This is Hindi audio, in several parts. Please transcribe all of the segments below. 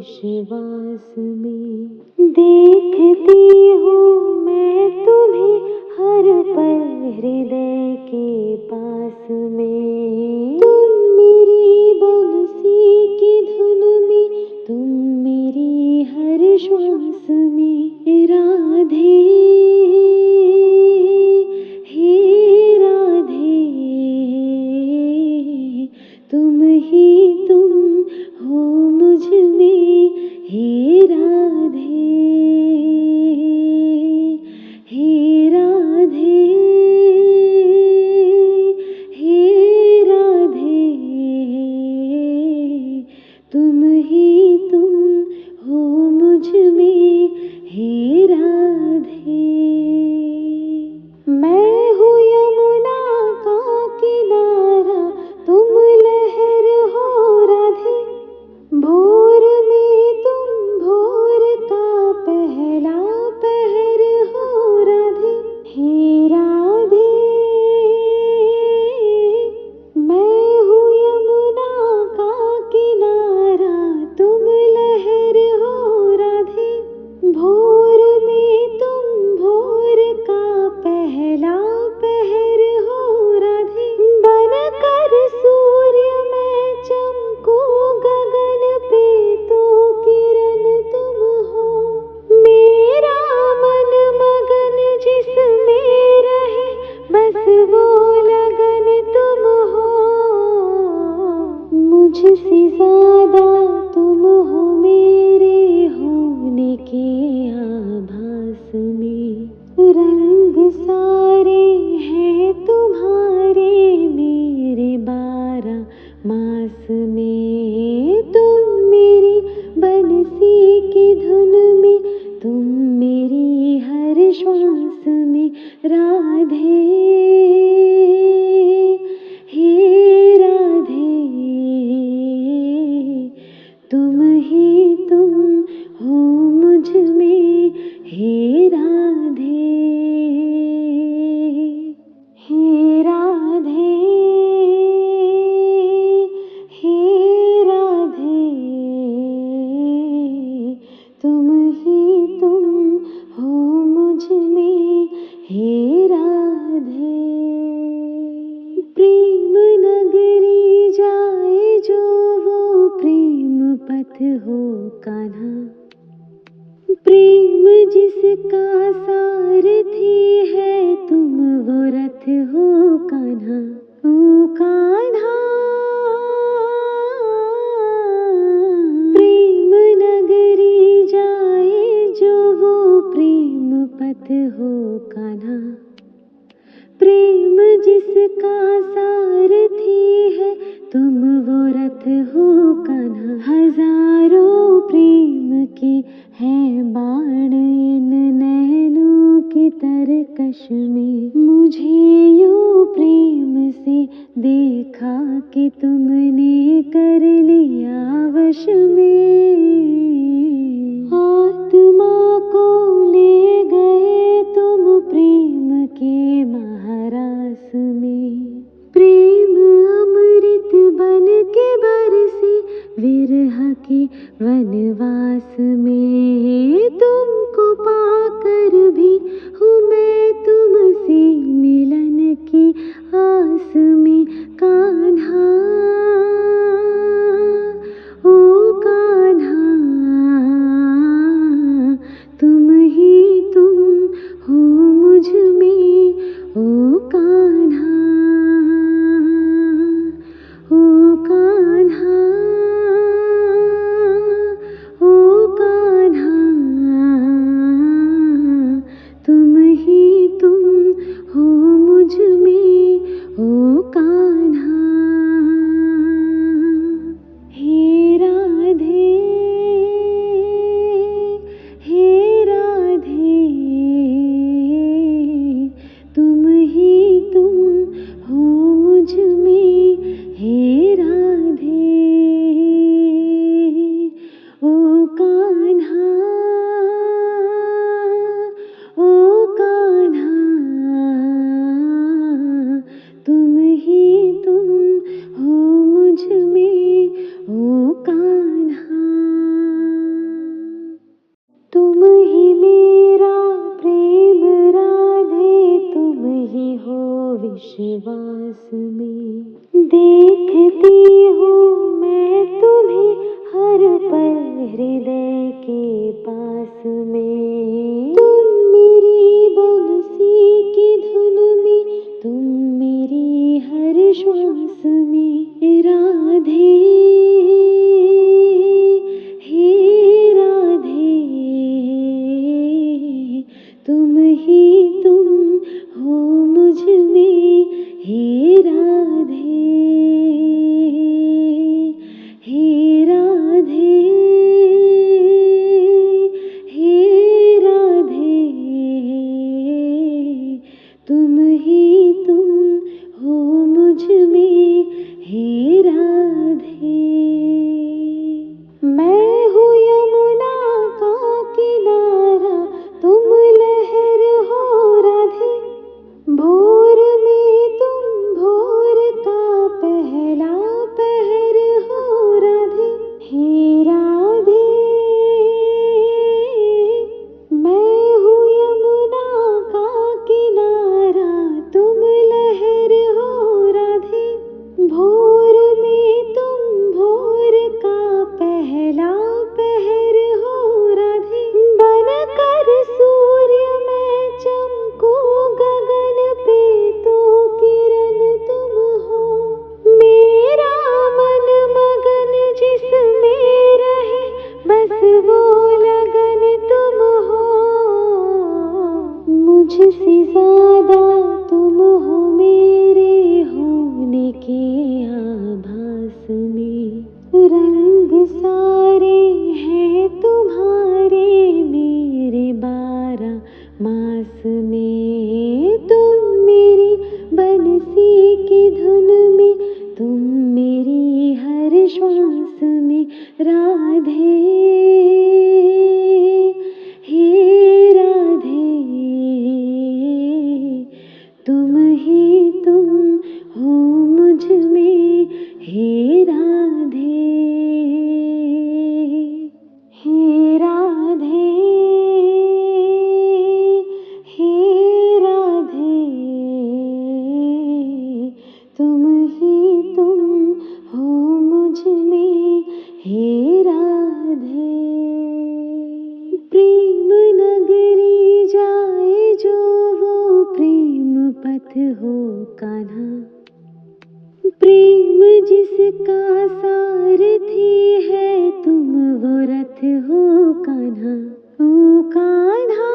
विश्वास में देखती हूँ मैं तुम्हें हर पल हृदय के पास में। तुम मेरी बंसी की धुन में, तुम मेरी हर श्वास में। राधे हे राधे, तुम ही तुम हो मुझ में। हे राधे हे राधे हे राधे, तुम ही तुम हो मुझ में। हे राधे, मैं हूँ यमुना का किनारा, तुम लहर हो राधे। भोर में तुम भोर का पहला पहर हो राधे। हे राधे, मैं हूँ यमुना का किनारा, तुम लहर हो राधे। भोर में तुम भोर का पहला पहर हो राधे। बनकर सूर्य मैं चमकूं गगन पे, तो किरण तुम हो। मेरा मन मगन जिसमें रहे, बस वो लगन तुम हो। मुझसे ज्यादा तुम हो मेरे होने के आभास में। रंग सारे हैं तुम्हारे मेरे 12 मास में। तुम मेरी बंसी की धुन में, तुम मेरी हर श्वास में। राधे हे राधे, तुम ही तुम हो मुझ में। हे राधे हे राधे हे राधे, तुम ही तुम हो मुझ में। हे राधे, प्रेम नगरी जाए जो वो प्रेम पथ हो कान्हा। प्रेम जिसका सारथी है, तुम वो रथ हो कान्हा। ओ कान्हा, प्रेम नगरी जाए जो वो प्रेम पथ हो कान्हा। प्रेम जिसका सारथी है, तुम वो रथ हो कान्हा। हजारों प्रेम के हैं बाण इन नैनों की तरकश में। मुझे यूं प्रेम से देखा कि तुमने कर लिया वश में। आत्मा को ले गए तुम प्रेम के महारास में। प्रेम अमृत बन के बरसे विरह के वनवास में। तुमको पाकर भी हूँ मैं तुमसे मिलन की आस में। कान्हा ओ कान्हा, तुम ही तुम हो मुझ में। ओ कान्हा ओ कान्हा ओ कान्हा, तुम ही तुम हो मुझ में। ओ कान्हा। हृदय के पास में। तुम मेरी बंसी की धुन में, तुम मेरी हर श्वास में। राधे हे राधे, तुम ही तुम हो मुझ में। हे राधे हे राधे हे राधे, तुम ही तुम हो मुझ में। हे राधे। मैं हूँ यमुना का किनारा, तुम लहर हो राधे। भोर में तुम भोर का पहला पहर हो राधे। हे राधे, मैं हूँ यमुना का किनारा, तुम लहर हो राधे। भोर में तुम भोर का पहला पहर हो राधे। बनकर सूर्य मैं चमकूं गगन पे, तो किरण तुम हो। मेरा मन मगन जिसमें रहे, बस वो लगन तुम हो। मुझसे ज्यादा तुम हो मेरे होने के आभास में। रंग सारे हैं तुम्हारे मेरे 12 मास में। तुम मेरी बंसी की धुन में, तुम मेरी हर श्वास में। राधे हे राधे, तुम ही तुम हो मुझ में। हे राधे हे राधे हे राधे, तुम ही तुम हो मुझ में। हे राधे। प्रेम नगरी जाए जो वो प्रेम पथ हो कान्हा। प्रेम जिसका सारथी है, तुम वो रथ हो कान्हा। ओ कान्हा,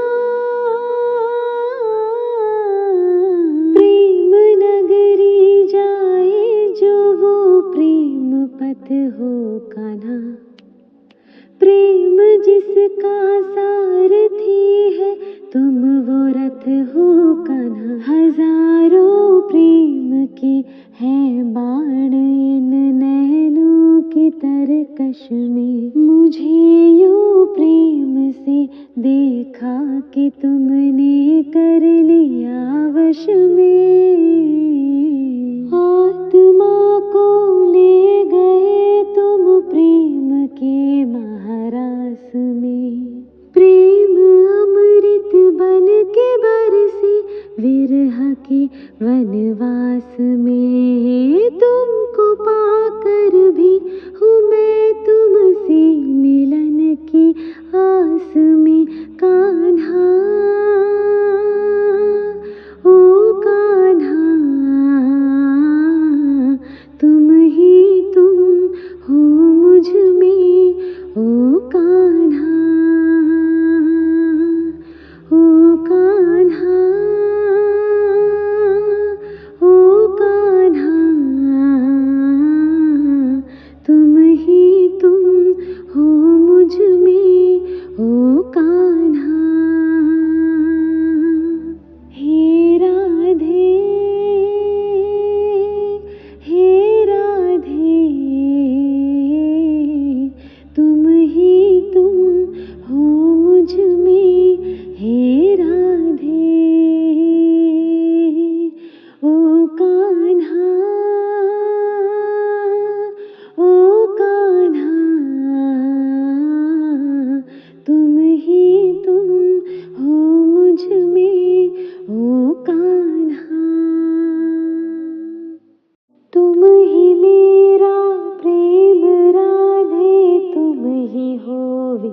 प्रेम नगरी जाए जो वो प्रेम पथ हो कान्हा। प्रेम जिसका सारथी है, तुम वो रथ हो कान्हा। हजारों प्रेम के हैं बाण इन नैनों की तरकश में। मुझे यूं प्रेम से देखा कि तुमने कर लिया वश में। आत्मा को ले गए तुम प्रेम के महारास में। प्रेम अमृत बन के बरसे विरह के वनवास में। तुमको पाकर भी हूँ मैं तुमसे मिलन की आस में। कान्हा ओ कान्हा,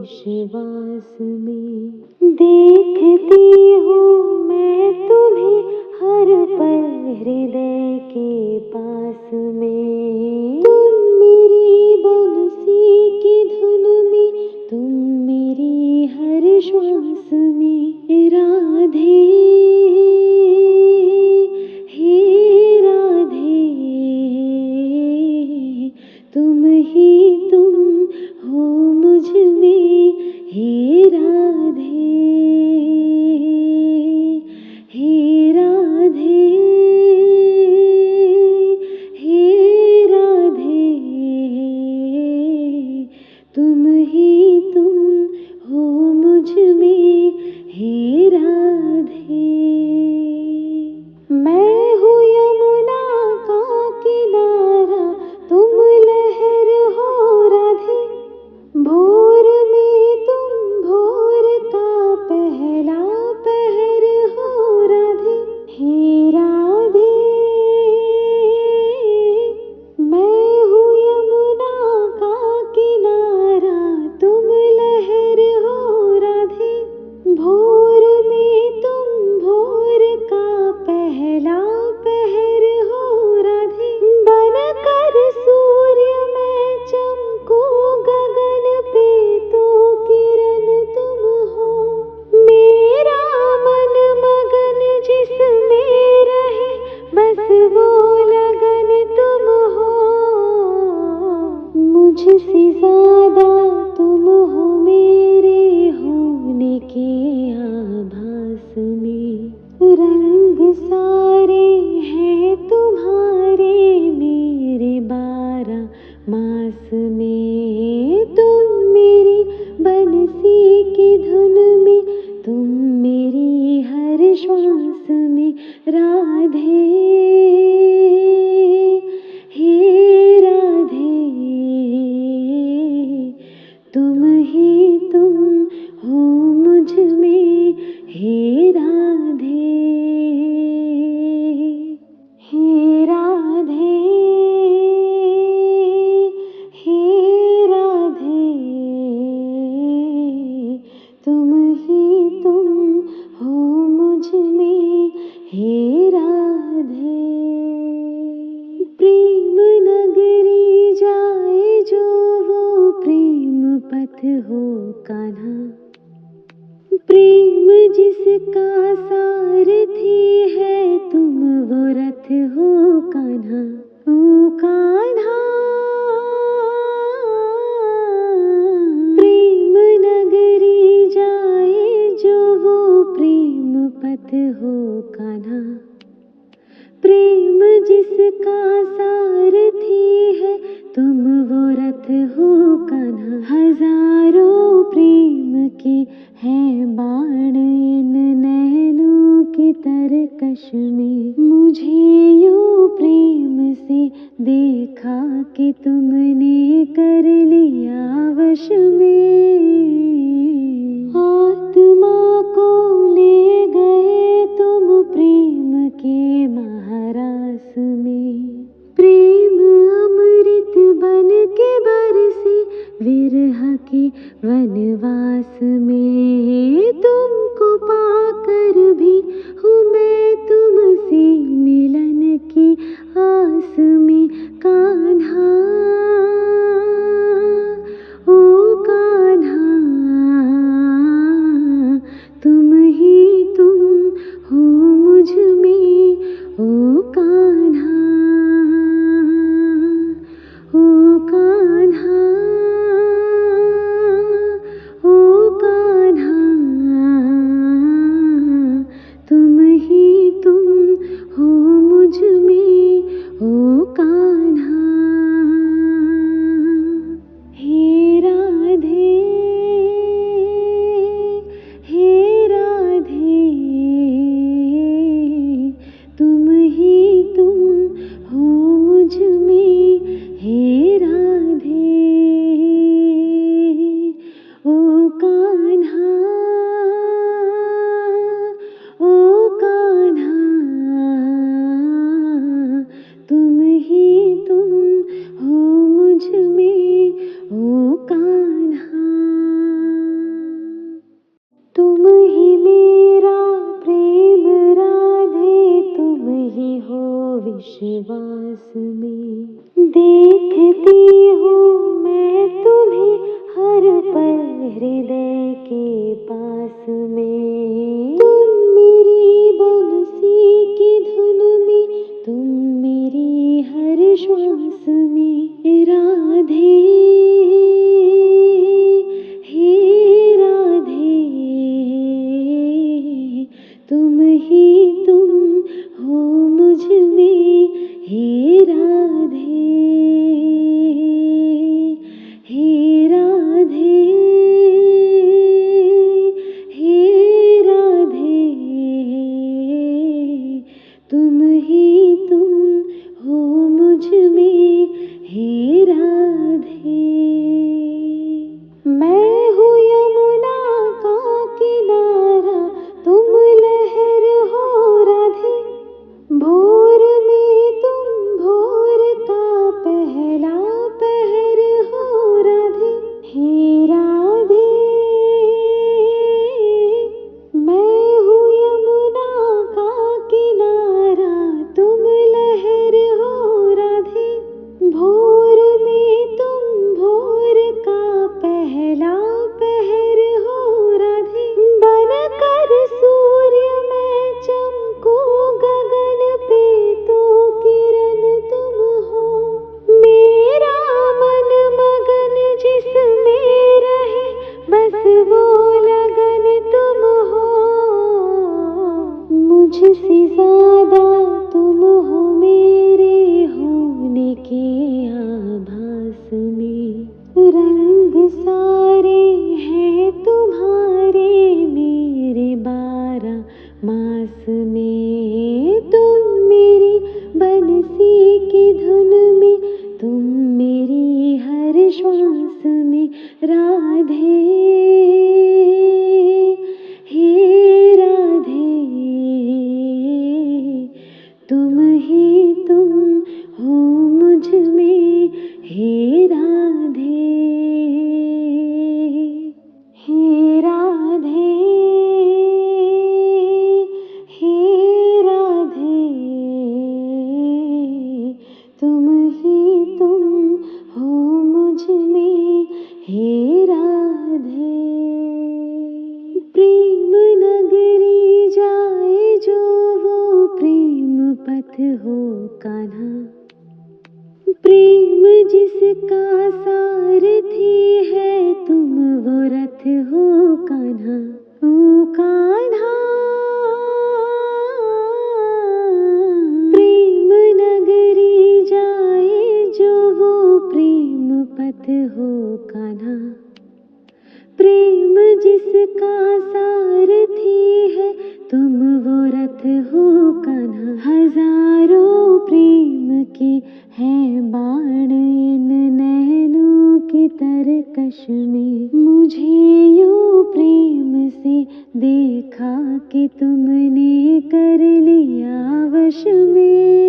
विश्वास में। देखती हूँ मैं तुम्हें हर पल हृदय के पास में। तुम मेरी बंसी की धुन में, तुम मेरी हर श्वास में। राधे हे राधे, तुम ही तुम हो मुझ में। हे राधे हे राधे हे राधे, तुम ही तुम हो मुझ में। हे राधे। मैं हूँ यमुना का किनारा, तुम लहर हो राधे। भोर में तुम भोर का पहला पहर हो राधे। हे राधे। मैं हूँ यमुना का किनारा, तुम लहर हो राधे। भोर में तुम भोर का पहला पहर हो राधे। बनकर सूर्य मैं चमकूं गगन पे, तो किरण तुम हो। मेरा मन मगन जिसमें रहे, बस वो लगन तुम हो। मुझसे ज्यादा तुम हो मेरे होने के आभास में। रंग सारे हैं तुम्हारे मेरे 12 मास में। तुम मेरी बंसी की धुन में, तुम मेरी हर श्वास में। राधे हे राधे, तुम ही तुम हो मुझ में। हे राधे हे राधे हे राधे, तुम ही तुम हो मुझ में। हे राधे। प्रेम नगरी जाए जो वो प्रेम पथ हो कान्हा। प्रेम जिसका सारथी है, तुम वो रथ हो कान्हा। ओ कान्हा। प्रेम नगरी जाए जो वो प्रेम पथ हो कान्हा। प्रेम जिसका सारथी है, तुम वो रथ हो कान्हा। हजारों प्रेम के हैं बाण इन नैनों की तरकश में। मुझे यूं प्रेम से देखा कि तुमने कर लिया वश में। आत्मा को ले गए तुम प्रेम के महारास में। प्रेम अमृत बन के बरसे विरह के वनवास में। तुमको पाकर भी हूँ मैं तुमसे मिलन की आस में। कान्हा ओ कान्हा, तुम ही तुम हो मुझ में। ओ कान्हा ओ कान्हा ओ कान्हा। हृदय के पास में। तुम मेरी बंसी की धुन में, तुम मेरी हर श्वास में। राधे हे राधे, तुम ही तुम हो मुझ में। हे राधे हे राधे हे राधे, तुम ही तुम हो मुझ में। हे राधे। मैं हूँ यमुना का किनारा, तुम लहर हो राधे। भोर में तुम भोर का पहला पहर हो राधे। हे राधे, मैं हूँ यमुना का किनारा, तुम लहर हो राधे। भोर में तुम भोर का पहला पहर हो राधे। बनकर सूर्य मैं चमकूं गगन पे, तो किरण तुम हो। मेरा मन मगन जिसमें रहे, बस वो लगन तुम हो। मुझसे ज्यादा तुम हो मेरे होने के आभास में। रंग सारे हैं तुम्हारे मेरे 12 मास में। तुम मेरी बंसी की धुन में, तुम मेरी हर श्वास में। राधे हे राधे, तुम ही तुम हो मुझ में। हे राधे हे राधे हे राधे, तुम ही तुम हो मुझ में। हे राधे। प्रेम नगरी जाए जो वो प्रेम पथ हो कान्हा। प्रेम जिसका सारथी है, तुम वो रथ हो कान्हा। ओ कान्हा, प्रेम नगरी जाए जो वो प्रेम पथ हो कान्हा। प्रेम जिसका सारथी है, तुम वो रथ हो कान्हा। हजारों प्रेम के हैं बाण इन नैनों की तरकश में। मुझे यूं प्रेम से देखा कि तुमने कर लिया वश में।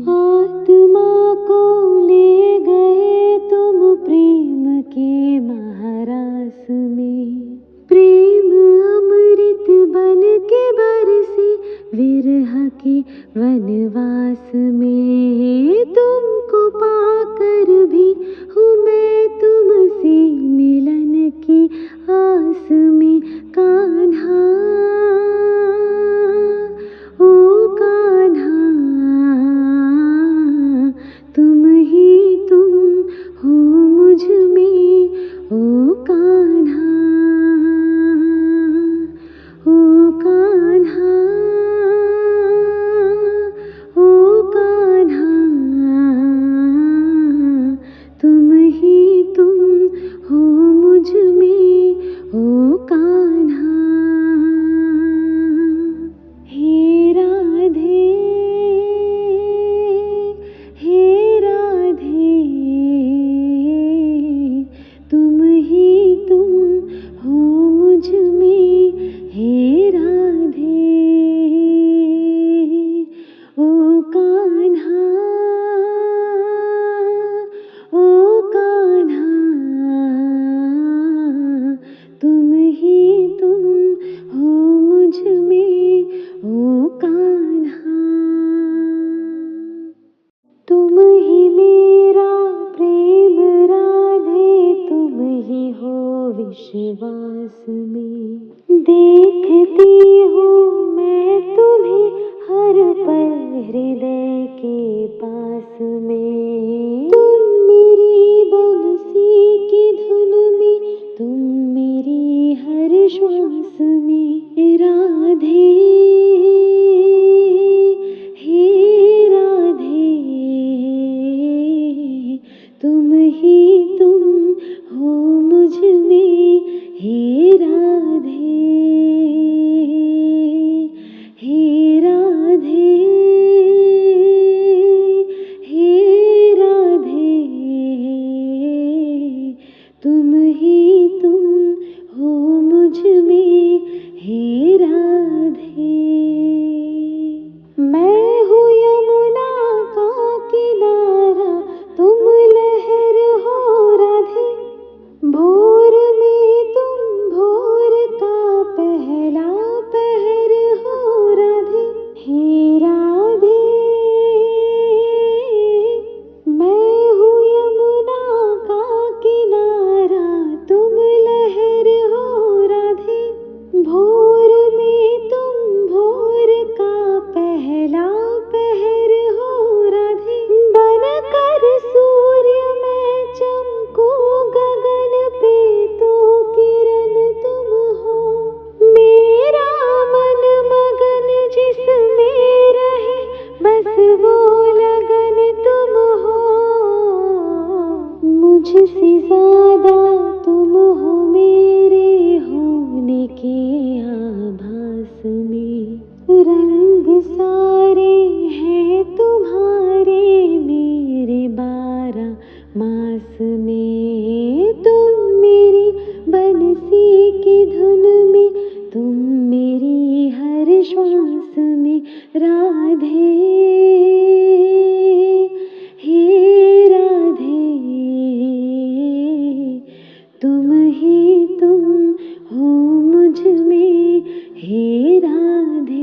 आत्मा को ले गए तुम प्रेम के महारास में। प्रेम अमृत बन के बरसे विरह के वनवास में। तुमको पाकर भी हूँ मैं तुमसे मिलन की आस में। कान्हा ओ कान्हा, विश्वास में। देखती हूँ मैं तुम्हें हर पल हृदय के पास में। तुम मेरी बंसी की धुन में, तुम मेरी हर श्वास में। राधे हे राधे, तुम ही तुम हो मुझ में। हे राधे हे राधे हे राधे, तुम ही तुम हो मुझ में। हे राधे। मैं हूँ यमुना का किनारा, तुम लहर हो राधे। भोर में तुम भोर का पहला पहर हो राधे। हे राधे। मैं हूँ यमुना का किनारा, तुम लहर हो राधे। भोर में तुम भोर का पहला पहर हो राधे। बनकर सूर्य मैं चमकूं गगन पे, तो किरण तुम हो। मेरा मन मगन जिसमें रहे, बस वो लगन तुम हो। मुझसे ज्यादा तुम हो मेरे होने के आभास में। रंग सारे हैं तुम्हारे मेरे 12 मास में। तुम मेरी बंसी की धुन में, तुम मेरी हर श्वास में। राधे हे राधे, तुम ही तुम हो मुझ में। हे राधे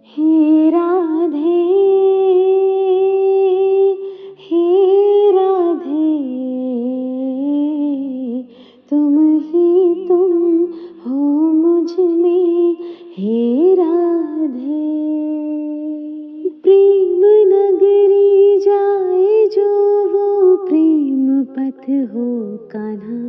हे राधे हे राधे, तुम ही तुम हो मुझ में। हे राधे। प्रेम नगरी जाए जो वो प्रेम पथ हो कान्हा।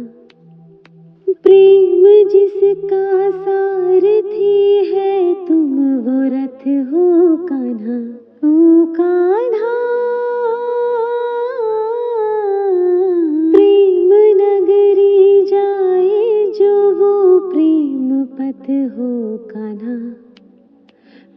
प्रेम जिसका सारथी है, तुम वो रथ हो कान्हा। ओ कान्हा। प्रेम नगरी जाए जो वो प्रेम पथ हो कान्हा।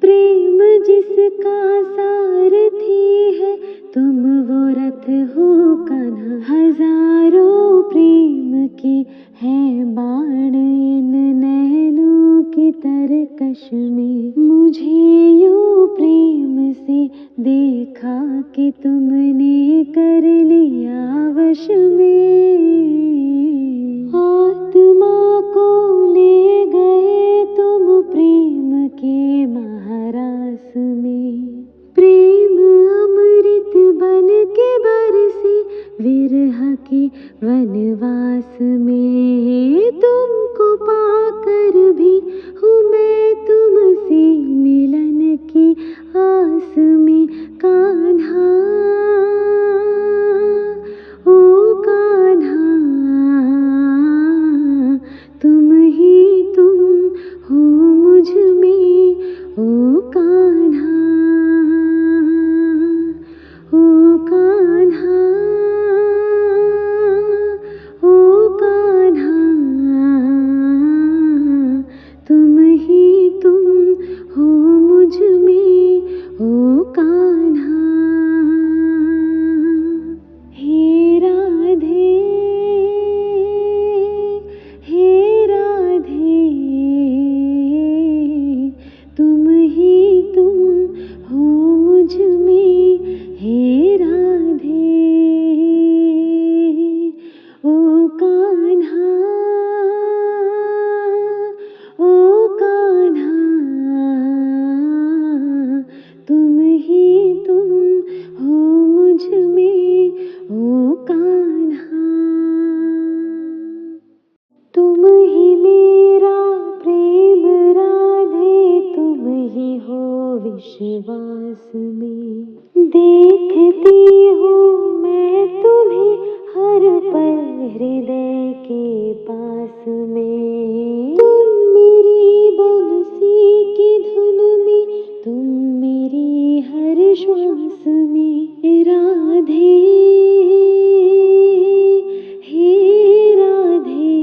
प्रेम जिसका सारथी है, तुम वो रथ हो कान्हा। हजारों प्रेम के हैं बाण इन नैनों की तरकश में। मुझे यूं प्रेम से देखा कि तुमने कर लिया वश में। आत्मा को ले गए तुम प्रेम के महारास में। प्रेम अमृत बन के बरसे विरह के वनवास में। तुमको पाकर भी हूँ मैं तुमसे मिलन की आस में। कान्हा ओ कान्हा, तुम ही तुम हो मुझ में। ओ कान्हा ओ कान्हा ओ कान्हा। हृदय के पास में। तुम मेरी बंसी की धुन में, तुम मेरी हर श्वास में। राधे हे राधे,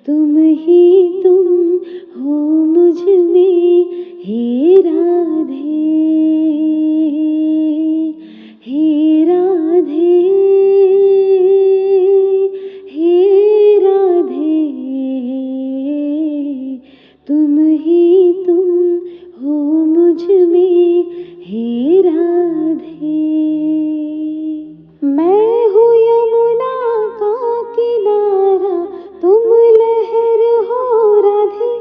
तुम ही तुम हो मुझ में। हे राधे हे राधे हे राधे, तुम ही तुम हो मुझ में। हे राधे। मैं हूँ यमुना का किनारा, तुम लहर हो राधे।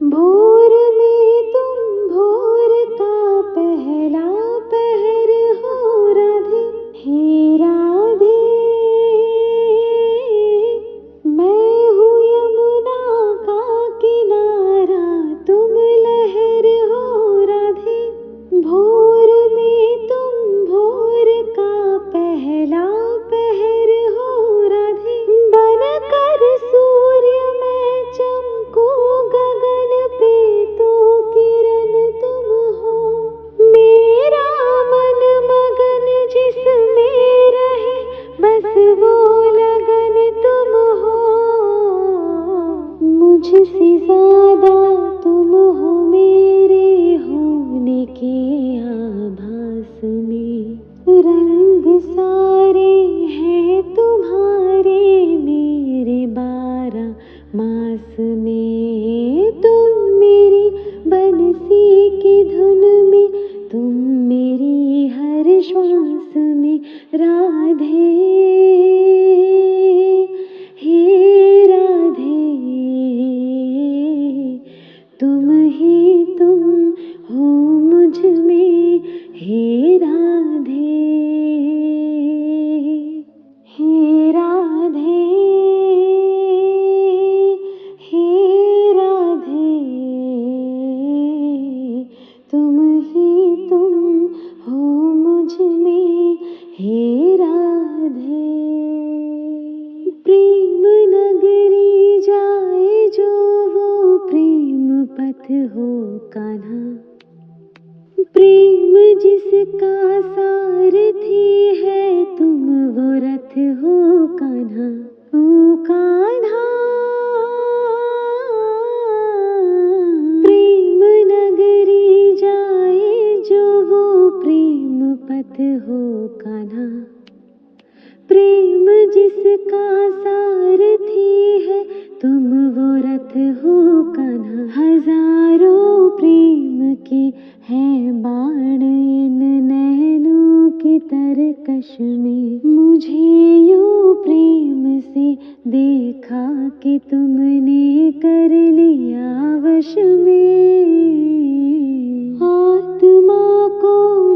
भोर में तुम भोर का पहला पहर हो राधे। हे राधे, मैं हूँ यमुना का किनारा, तुम लहर हो राधे। भोर में तुम भोर का पहला पहर हो राधे। बनकर सूर्य मैं चमकूं गगन पे, तो किरण तुम हो। मेरा मन मगन जिसमें रहे, बस वो लगन तुम हो। मुझसे ज्यादा तुम हो मेरे होने के आभास में। रंग सारे हैं तुम्हारे मेरे 12 मास में। तुम मेरी बंसी की धुन में, तुम मेरी हर श्वास में। राधे हे राधे, तुम ही तुम हो मुझ में। हे राधे हे राधे हे राधे, तुम ही तुम हो मुझ में। हे राधे। प्रेम नगरी जाए जो वो प्रेम पथ हो कान्हा। प्रेम जिसका सारथी है, तुम वो रथ हो कान्हा। ओ कान्हा, प्रेम नगरी जाए जो वो प्रेम पथ हो कान्हा। प्रेम जिसका सारथी है, तुम वो रथ हो कान्हा। हजारों प्रेम के हैं बाण इन नैनों की तरकश में। मुझे यूं प्रेम से देखा कि तुमने कर लिया वश में। आत्मा को